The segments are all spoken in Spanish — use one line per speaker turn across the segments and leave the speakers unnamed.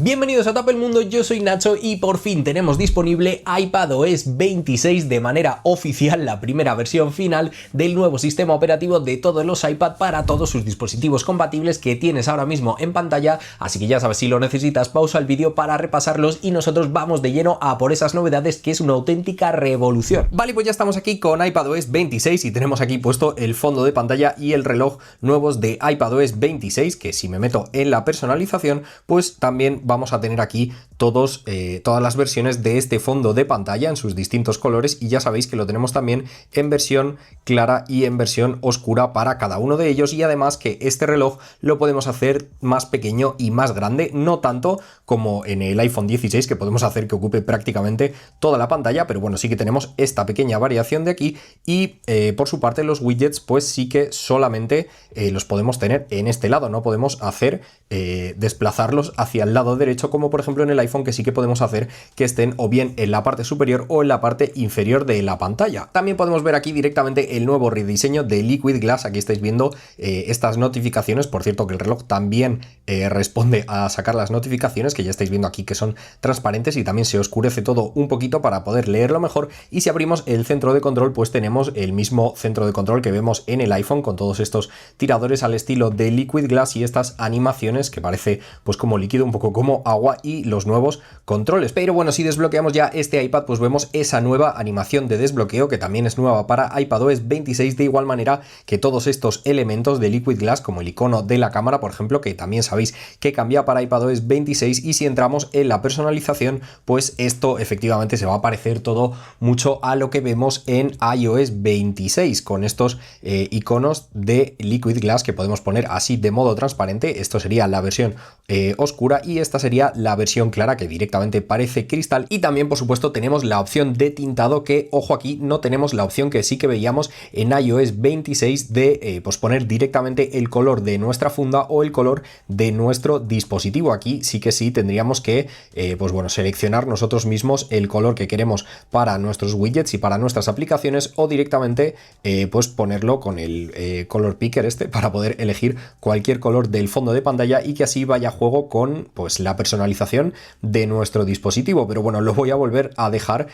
Bienvenidos a Top el Mundo, yo soy Nacho y por fin tenemos disponible iPadOS 26 de manera oficial, la primera versión final del nuevo sistema operativo de todos los iPad para todos sus dispositivos compatibles que tienes ahora mismo en pantalla, así que ya sabes, si lo necesitas, pausa el vídeo para repasarlos y nosotros vamos de lleno a por esas novedades que es una auténtica revolución. Vale, pues ya estamos aquí con iPadOS 26 y tenemos aquí puesto el fondo de pantalla y el reloj nuevos de iPadOS 26, que si me meto en la personalización, pues también vamos a tener aquí todas las versiones de este fondo de pantalla en sus distintos colores, y ya sabéis que lo tenemos también en versión clara y en versión oscura para cada uno de ellos, y además que este reloj lo podemos hacer más pequeño y más grande, no tanto como en el iPhone 16 que podemos hacer que ocupe prácticamente toda la pantalla, pero bueno, sí que tenemos esta pequeña variación de aquí, y por su parte los widgets pues sí que solamente los podemos tener en este lado, no podemos hacer desplazarlos hacia el lado derecho como por ejemplo en el iPhone, que sí que podemos hacer que estén o bien en la parte superior o en la parte inferior de la pantalla. También podemos ver aquí directamente el nuevo rediseño de Liquid Glass. Aquí estáis viendo estas notificaciones, por cierto que el reloj también responde a sacar las notificaciones, que ya estáis viendo aquí que son transparentes, y también se oscurece todo un poquito para poder leerlo mejor. Y si abrimos el centro de control, pues tenemos el mismo centro de control que vemos en el iPhone, con todos estos tiradores al estilo de Liquid Glass y estas animaciones que parece pues como líquido, un poco como agua, y los nuevos controles. Pero bueno, si desbloqueamos ya este iPad, pues vemos esa nueva animación de desbloqueo que también es nueva para iPadOS 26, de igual manera que todos estos elementos de Liquid Glass, como el icono de la cámara, por ejemplo, que también sabéis que cambia para iPadOS 26, y si entramos en la personalización, pues esto efectivamente se va a parecer todo mucho a lo que vemos en iOS 26, con estos iconos de Liquid Glass que podemos poner así de modo transparente. Esto sería la versión oscura y esta sería la versión clara, que directamente parece cristal. Y también por supuesto tenemos la opción de tintado, que ojo, aquí no tenemos la opción que sí que veíamos en iOS 26 de pues poner directamente el color de nuestra funda o el color de nuestro dispositivo. Aquí sí que sí tendríamos que pues bueno, seleccionar nosotros mismos el color que queremos para nuestros widgets y para nuestras aplicaciones, o directamente pues ponerlo con el color picker para poder elegir cualquier color del fondo de pantalla, y que así vaya a juego con pues la personalización de nuestro dispositivo. Pero bueno, lo voy a volver a dejar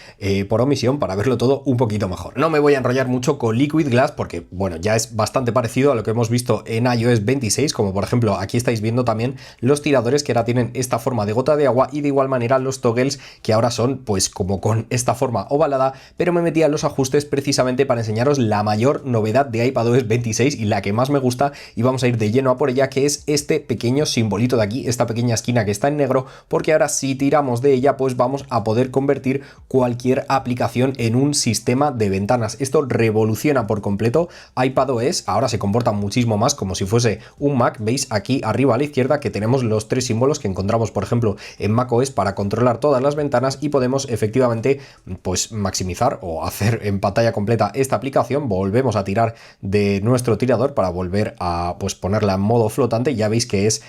por omisión para verlo todo un poquito mejor. No me voy a enrollar mucho con Liquid Glass porque bueno, ya es bastante parecido a lo que hemos visto en iOS 26, como por ejemplo aquí estáis viendo también los tiradores que ahora tienen esta forma de gota de agua, y de igual manera los toggles que ahora son pues como con esta forma ovalada. Pero me metí a los ajustes precisamente para enseñaros la mayor novedad de iPadOS 26 y la que más me gusta, y vamos a ir de lleno a por ella, que es este pequeño simbolito de aquí, esta pequeña esquina que está en negro, porque ahora si tiramos de ella pues vamos a poder convertir cualquier aplicación en un sistema de ventanas. Esto revoluciona por completo iPadOS, ahora se comporta muchísimo más como si fuese un Mac. Veis aquí arriba a la izquierda que tenemos los tres símbolos que encontramos por ejemplo en macOS para controlar todas las ventanas, y podemos efectivamente pues maximizar o hacer en pantalla completa esta aplicación. Volvemos a tirar de nuestro tirador para volver a pues ponerla en modo flotante. Ya veis que es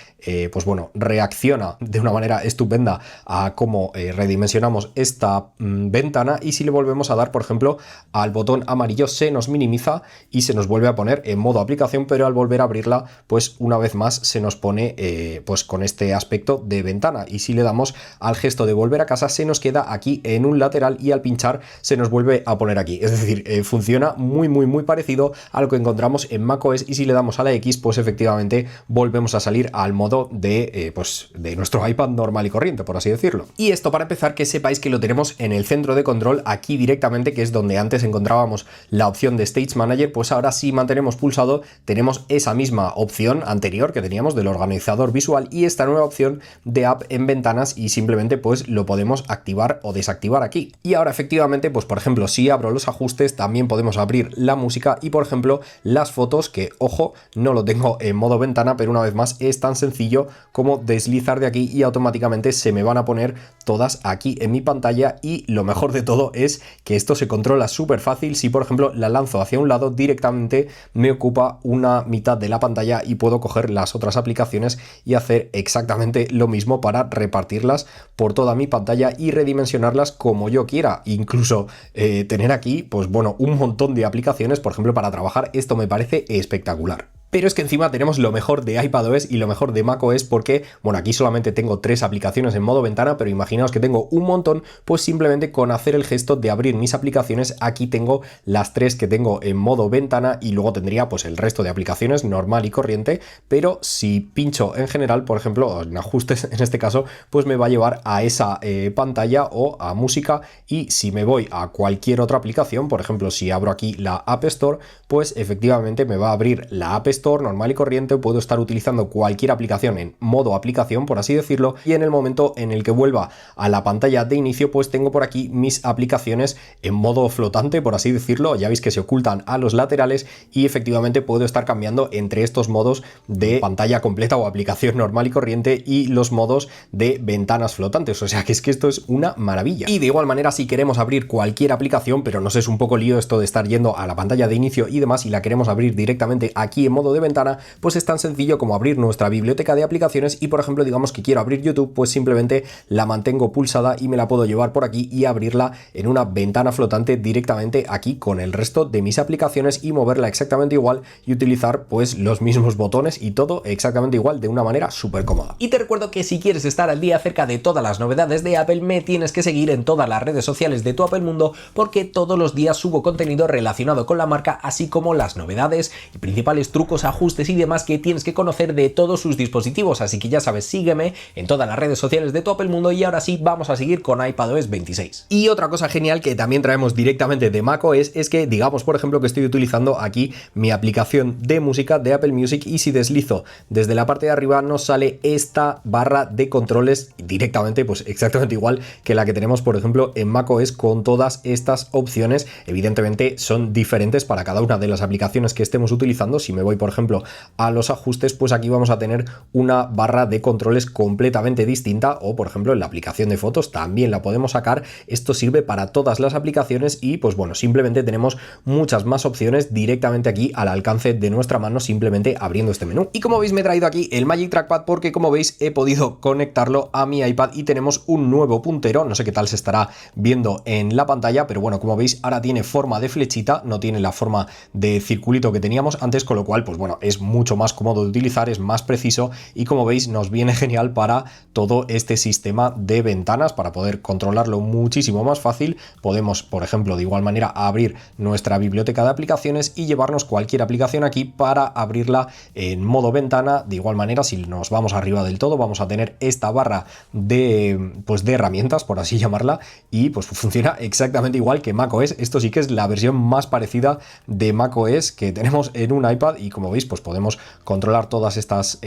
pues bueno, reacciona de una manera estupenda a cómo redimensionamos esta ventana, y si le volvemos a dar por ejemplo al botón amarillo se nos minimiza y se nos vuelve a poner en modo aplicación, pero al volver a abrirla pues una vez más se nos pone pues con este aspecto de ventana, y si le damos al gesto de volver a casa se nos queda aquí en un lateral, y al pinchar se nos vuelve a poner aquí. Es decir, funciona muy parecido a lo que encontramos en macOS, y si le damos a la X pues efectivamente volvemos a salir al modo de pues de nuestro iPad normal y corriente, por así decirlo. Y esto, para empezar, que sepáis que lo tenemos en el centro de control aquí directamente, que es donde antes encontrábamos la opción de Stage Manager. Pues ahora si mantenemos pulsado tenemos esa misma opción anterior que teníamos del organizador visual y esta nueva opción de app en ventanas, y simplemente pues lo podemos activar o desactivar aquí. Y ahora efectivamente pues por ejemplo si abro los ajustes también podemos abrir la música y por ejemplo las fotos, que ojo, no lo tengo en modo ventana, pero una vez más es tan sencillo como deslizar de aquí y automáticamente se me van a poner todas aquí en mi pantalla. Y lo mejor de todo es que esto se controla súper fácil. Si por ejemplo la lanzo hacia un lado, directamente me ocupa una mitad de la pantalla y puedo coger las otras aplicaciones y hacer exactamente lo mismo para repartirlas por toda mi pantalla y redimensionarlas como yo quiera. Incluso tener aquí pues bueno, un montón de aplicaciones, por ejemplo para trabajar. Esto me parece espectacular. Pero es que encima tenemos lo mejor de iPadOS y lo mejor de macOS porque, bueno, aquí solamente tengo 3 aplicaciones en modo ventana, pero imaginaos que tengo un montón, pues simplemente con hacer el gesto de abrir mis aplicaciones, aquí tengo las 3 que tengo en modo ventana y luego tendría pues el resto de aplicaciones normal y corriente, pero si pincho en general, por ejemplo, en ajustes en este caso, pues me va a llevar a esa pantalla o a música, y si me voy a cualquier otra aplicación, por ejemplo, si abro aquí la App Store, pues efectivamente me va a abrir la App Store normal y corriente, puedo estar utilizando cualquier aplicación en modo aplicación, por así decirlo, y en el momento en el que vuelva a la pantalla de inicio, pues tengo por aquí mis aplicaciones en modo flotante, por así decirlo, ya veis que se ocultan a los laterales y efectivamente puedo estar cambiando entre estos modos de pantalla completa o aplicación normal y corriente y los modos de ventanas flotantes, o sea que es que esto es una maravilla. Y de igual manera, si queremos abrir cualquier aplicación, pero nos es un poco lío esto de estar yendo a la pantalla de inicio y demás, y la queremos abrir directamente aquí en modo de ventana, pues es tan sencillo como abrir nuestra biblioteca de aplicaciones y, por ejemplo, digamos que quiero abrir YouTube, pues simplemente la mantengo pulsada y me la puedo llevar por aquí y abrirla en una ventana flotante directamente aquí con el resto de mis aplicaciones y moverla exactamente igual y utilizar pues los mismos botones y todo exactamente igual de una manera súper cómoda. Y te recuerdo que si quieres estar al día acerca de todas las novedades de Apple, me tienes que seguir en todas las redes sociales de tu Apple Mundo, porque todos los días subo contenido relacionado con la marca, así como las novedades y principales trucos, ajustes y demás que tienes que conocer de todos sus dispositivos. Así que ya sabes, sígueme en todas las redes sociales de tu Apple Mundo, y ahora sí vamos a seguir con iPadOS 26. Y otra cosa genial que también traemos directamente de macOS es que, digamos, por ejemplo, que estoy utilizando aquí mi aplicación de música de Apple Music, y si deslizo desde la parte de arriba nos sale esta barra de controles directamente, pues exactamente igual que la que tenemos, por ejemplo, en macOS, con todas estas opciones. Evidentemente son diferentes para cada una de las aplicaciones que estemos utilizando. Si me voy, por ejemplo, a los ajustes, pues aquí vamos a tener una barra de controles completamente distinta, o por ejemplo en la aplicación de fotos también la podemos sacar. Esto sirve para todas las aplicaciones y pues bueno, simplemente tenemos muchas más opciones directamente aquí al alcance de nuestra mano, simplemente abriendo este menú. Y como veis, me he traído aquí el Magic Trackpad porque, como veis, he podido conectarlo a mi iPad y tenemos un nuevo puntero. No sé qué tal se estará viendo en la pantalla, pero bueno, como veis, ahora tiene forma de flechita, no tiene la forma de circulito que teníamos antes, con lo cual pues bueno, es mucho más cómodo de utilizar, es más preciso y, como veis, nos viene genial para todo este sistema de ventanas, para poder controlarlo muchísimo más fácil. Podemos, por ejemplo, de igual manera abrir nuestra biblioteca de aplicaciones y llevarnos cualquier aplicación aquí para abrirla en modo ventana. De igual manera, si nos vamos arriba del todo, vamos a tener esta barra de herramientas, por así llamarla, y pues funciona exactamente igual que macOS. Esto sí que es la versión más parecida de macOS que tenemos en un iPad, y como veis, pues podemos controlar todas estas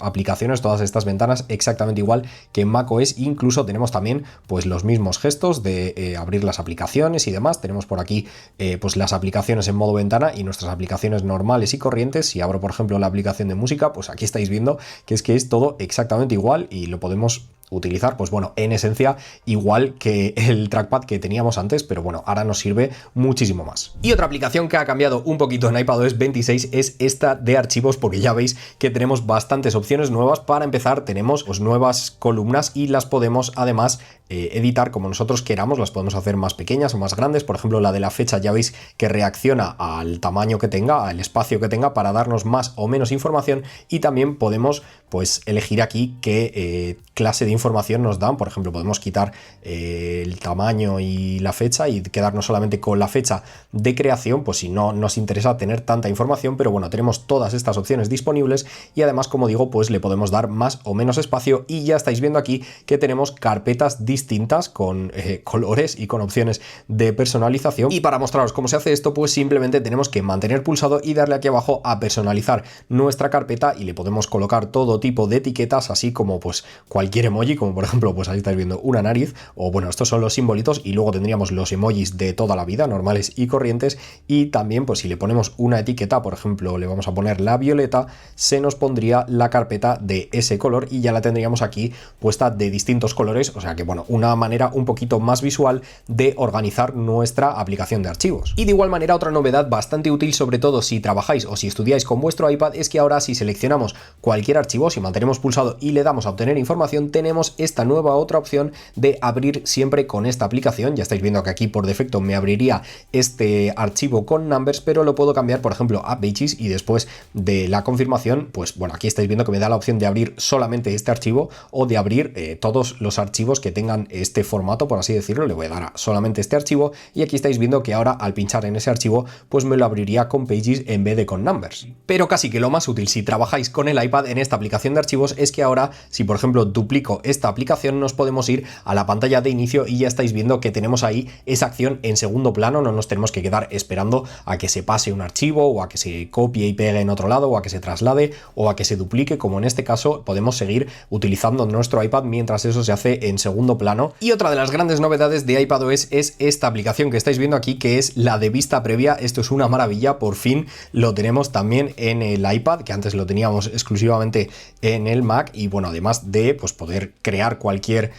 aplicaciones, todas estas ventanas exactamente igual que en macOS. Incluso tenemos también pues los mismos gestos de abrir las aplicaciones y demás. Tenemos por aquí pues las aplicaciones en modo ventana y nuestras aplicaciones normales y corrientes. Si abro, por ejemplo, la aplicación de música, pues aquí estáis viendo que es todo exactamente igual y lo podemos utilizar, pues bueno, en esencia igual que el trackpad que teníamos antes, pero bueno, ahora nos sirve muchísimo más. Y otra aplicación que ha cambiado un poquito en iPadOS 26 es esta de archivos, porque ya veis que tenemos bastantes opciones nuevas. Para empezar, tenemos pues nuevas columnas y las podemos además editar como nosotros queramos. Las podemos hacer más pequeñas o más grandes. Por ejemplo, la de la fecha, ya veis que reacciona al tamaño que tenga, al espacio que tenga, para darnos más o menos información. Y también podemos pues elegir aquí qué clase de información nos dan. Por ejemplo, podemos quitar el tamaño y la fecha y quedarnos solamente con la fecha de creación, pues si no nos interesa tener tanta información. Pero bueno, tenemos todas estas opciones disponibles y además, como digo, pues le podemos dar más o menos espacio. Y ya estáis viendo aquí que tenemos carpetas distintas con colores y con opciones de personalización. Y para mostraros cómo se hace esto, pues simplemente tenemos que mantener pulsado y darle aquí abajo a personalizar nuestra carpeta, y le podemos colocar todo tipo de etiquetas, así como pues cualquier emoji, como por ejemplo, pues ahí estáis viendo una nariz, o bueno, estos son los simbolitos, y luego tendríamos los emojis de toda la vida, normales y corrientes. Y también, pues si le ponemos una etiqueta, por ejemplo, le vamos a poner la violeta, se nos pondría la carpeta de ese color y ya la tendríamos aquí puesta de distintos colores. O sea que bueno, una manera un poquito más visual de organizar nuestra aplicación de archivos. Y de igual manera, otra novedad bastante útil, sobre todo si trabajáis o si estudiáis con vuestro iPad, es que ahora si seleccionamos cualquier archivo, si mantenemos pulsado y le damos a obtener información, tenemos tenemos esta nueva otra opción de abrir siempre con esta aplicación. Ya estáis viendo que aquí por defecto me abriría este archivo con Numbers, pero lo puedo cambiar, por ejemplo, a Pages, y después de la confirmación, pues bueno, aquí estáis viendo que me da la opción de abrir solamente este archivo o de abrir todos los archivos que tengan este formato, por así decirlo. Le voy a dar a solamente este archivo y aquí estáis viendo que ahora al pinchar en ese archivo pues me lo abriría con Pages en vez de con Numbers. Pero casi que lo más útil si trabajáis con el iPad en esta aplicación de archivos es que ahora, si por ejemplo duplico esta aplicación, nos podemos ir a la pantalla de inicio y ya estáis viendo que tenemos ahí esa acción en segundo plano. No nos tenemos que quedar esperando a que se pase un archivo o a que se copie y pegue en otro lado o a que se traslade o a que se duplique, como en este caso podemos seguir utilizando nuestro iPad mientras eso se hace en segundo plano. Y otra de las grandes novedades de iPadOS es esta aplicación que estáis viendo aquí, que es la de vista previa. Esto es una maravilla, por fin lo tenemos también en el iPad, que antes lo teníamos exclusivamente en el Mac. Y bueno, además de pues poder crear cualquier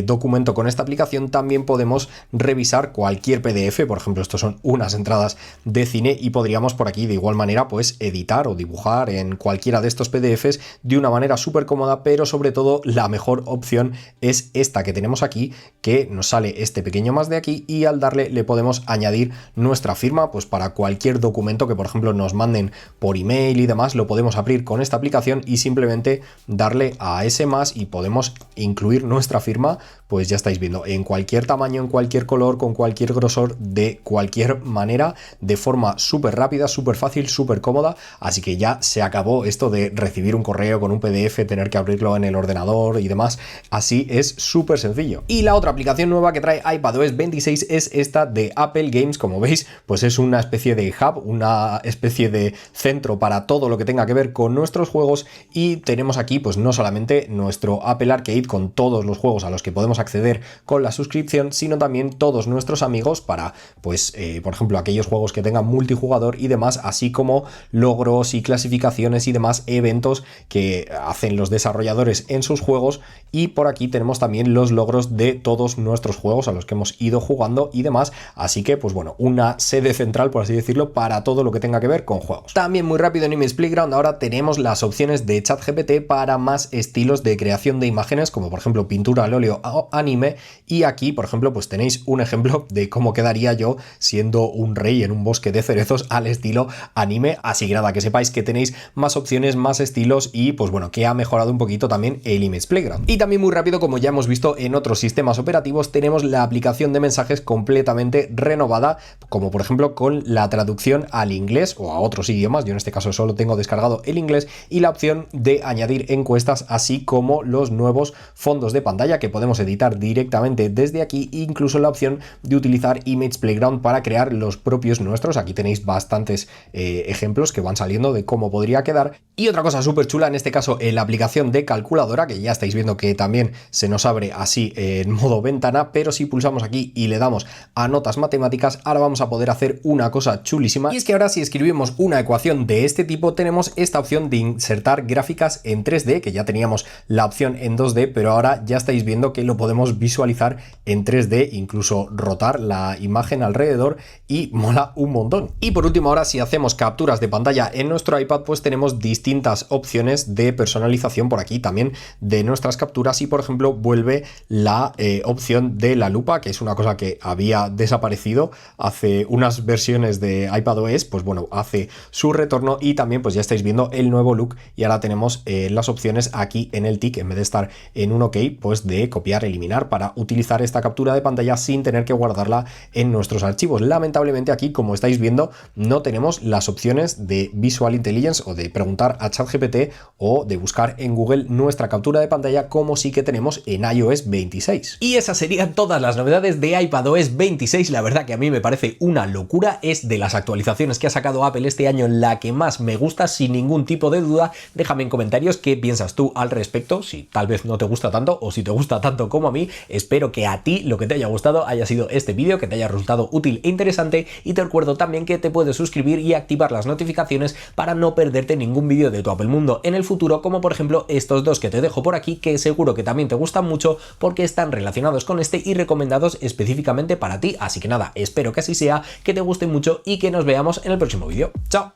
documento con esta aplicación, también podemos revisar cualquier PDF. Por ejemplo, estos son unas entradas de cine y podríamos por aquí de igual manera pues editar o dibujar en cualquiera de estos PDFs de una manera súper cómoda. Pero sobre todo la mejor opción es esta que tenemos aquí, que nos sale este pequeño más de aquí, y al darle le podemos añadir nuestra firma pues para cualquier documento que por ejemplo nos manden por email y demás. Lo podemos abrir con esta aplicación y simplemente darle a ese más y podemos incluir nuestra firma. Pues ya estáis viendo, en cualquier tamaño, en cualquier color, con cualquier grosor, de cualquier manera, de forma súper rápida, súper fácil, súper cómoda. Así que ya se acabó esto de recibir un correo con un PDF, tener que abrirlo en el ordenador y demás. Así es súper sencillo. Y la otra aplicación nueva que trae iPadOS 26 es esta de Apple Games. Como veis, pues es una especie de hub, una especie de centro para todo lo que tenga que ver con nuestros juegos. Y tenemos aquí pues no solamente nuestro Apple Arcade con todos los juegos a los que podemos acceder con la suscripción, sino también todos nuestros amigos para pues por ejemplo aquellos juegos que tengan multijugador y demás, así como logros y clasificaciones y demás eventos que hacen los desarrolladores en sus juegos. Y por aquí tenemos también los logros de todos nuestros juegos a los que hemos ido jugando y demás. Así que pues bueno, una sede central, por así decirlo, para todo lo que tenga que ver con juegos. También muy rápido en Image Playground ahora tenemos las opciones de ChatGPT para más estilos de creación de imágenes, como por ejemplo pintura al óleo o anime. Y aquí por ejemplo pues tenéis un ejemplo de cómo quedaría yo siendo un rey en un bosque de cerezos al estilo anime. Así que nada, que sepáis que tenéis más opciones, más estilos y pues bueno, que ha mejorado un poquito también el Image Playground. Y también muy rápido, como ya hemos visto en otros sistemas operativos, tenemos la aplicación de mensajes completamente renovada, como por ejemplo con la traducción al inglés o a otros idiomas. Yo en este caso solo tengo descargado el inglés, y la opción de añadir encuestas, así como los nuevos fondos de pantalla que podemos editar directamente desde aquí, incluso la opción de utilizar Image Playground para crear los propios nuestros. Aquí tenéis bastantes ejemplos que van saliendo de cómo podría quedar. Y otra cosa súper chula, en este caso en la aplicación de calculadora, que ya estáis viendo que también se nos abre así en modo ventana, pero si pulsamos aquí y le damos a notas matemáticas, ahora vamos a poder hacer una cosa chulísima. Y es que ahora si escribimos una ecuación de este tipo, tenemos esta opción de insertar gráficas en 3D, que ya teníamos la opción en 2D, pero ahora ya estáis viendo que lo podemos visualizar en 3D, incluso rotar la imagen alrededor, y mola un montón. Y por último, ahora si hacemos capturas de pantalla en nuestro iPad, pues tenemos distintas opciones de personalización por aquí también de nuestras capturas. Y por ejemplo vuelve la opción de la lupa, que es una cosa que había desaparecido hace unas versiones de iPadOS. Pues bueno, hace su retorno, y también pues ya estáis viendo el nuevo look, y ahora tenemos las opciones aquí en el tick, en vez de estar en un OK, pues de copiar, eliminar, para utilizar esta captura de pantalla sin tener que guardarla en nuestros archivos. Lamentablemente aquí, como estáis viendo, no tenemos las opciones de Visual Intelligence o de preguntar a ChatGPT o de buscar en Google nuestra captura de pantalla, como sí que tenemos en iOS 26. Y esas serían todas las novedades de iPadOS 26. La verdad que a mí me parece una locura. Es de las actualizaciones que ha sacado Apple este año la que más me gusta, sin ningún tipo de duda. Déjame en comentarios qué piensas tú al respecto, si tal vez no te gusta tanto o si te gusta tanto como a mí. Espero que a ti lo que te haya gustado haya sido este vídeo, que te haya resultado útil e interesante, y te recuerdo también que te puedes suscribir y activar las notificaciones para no perderte ningún vídeo de tu Apple Mundo en el futuro, como por ejemplo estos dos que te dejo por aquí, que seguro que también te gustan mucho porque están relacionados con este y recomendados específicamente para ti. Así que nada, espero que así sea, que te guste mucho y que nos veamos en el próximo vídeo. ¡Chao!